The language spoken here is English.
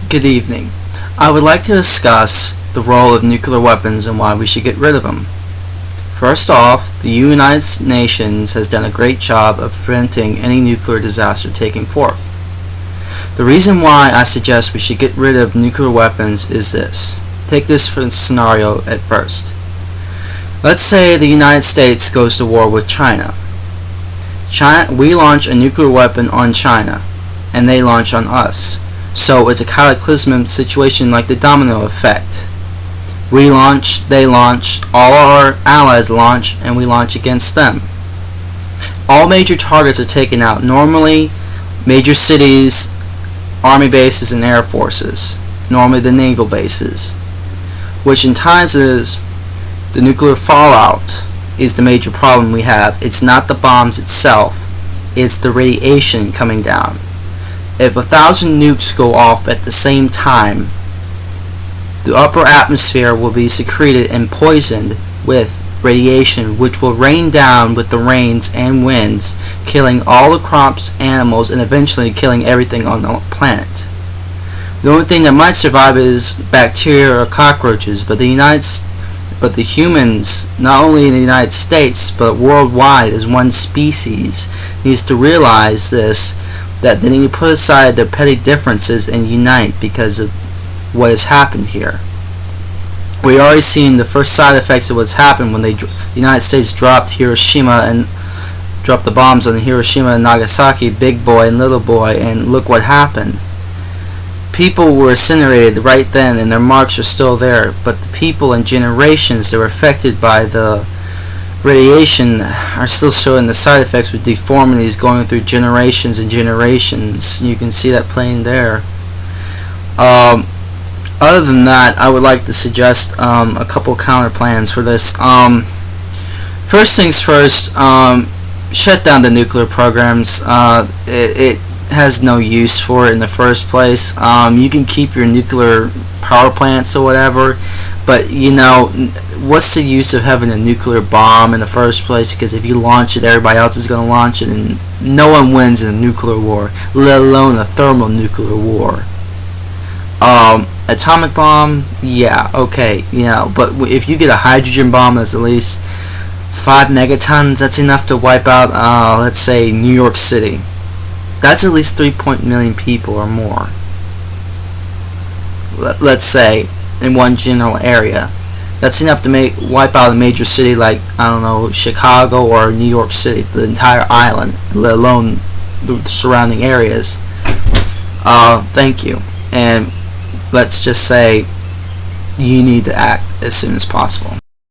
Good evening. I would like to discuss the role of nuclear weapons and why we should get rid of them. First off, the United Nations has done a great job of preventing any nuclear disaster taking forth. The reason why I suggest we should get rid of nuclear weapons is this. Take this for a scenario at first. Let's say the United States goes to war with China. We launch a nuclear weapon on China, and they launch on us. So it's a cataclysmic situation like the domino effect. We launch, they launch, all our allies launch, and we launch against them. All major targets are taken out. Normally, major cities, army bases, and air forces. Normally the naval bases. Which in times is the nuclear fallout is the major problem we have. It's not the bombs itself. It's the radiation coming down. If 1,000 nukes go off at the same time, the upper atmosphere will be secreted and poisoned with radiation, which will rain down with the rains and winds, killing all the crops, animals, and eventually killing everything on the planet. The only thing that might survive is bacteria or cockroaches, but the humans, not only in the United States but worldwide as one species, needs to realize this, that they need to put aside their petty differences and unite because of what has happened here. We already seen the first side effects of what's happened when the United States dropped Hiroshima and dropped the bombs on Hiroshima and Nagasaki, big boy and little boy, and look what happened. People were incinerated right then and their marks are still there, but the people and generations that were affected by the radiation are still showing the side effects with deformities going through generations and generations. You can see that plain there. Other than that, I would like to suggest a couple counter plans for this. First things first, shut down the nuclear programs. It has no use for it in the first place. You can keep your nuclear power plants or whatever, but you know, what's the use of having a nuclear bomb in the first place? Because if you launch it, everybody else is going to launch it, and no one wins in a nuclear war, let alone a thermonuclear war. Atomic bomb, yeah, okay, you know, but if you get a hydrogen bomb that's at least 5 megatons, that's enough to wipe out, let's say, New York City. That's at least 3 million people or more. Let's say, in one general area. That's enough to wipe out a major city like, I don't know, Chicago or New York City, the entire island, let alone the surrounding areas. Thank you. And let's just say you need to act as soon as possible.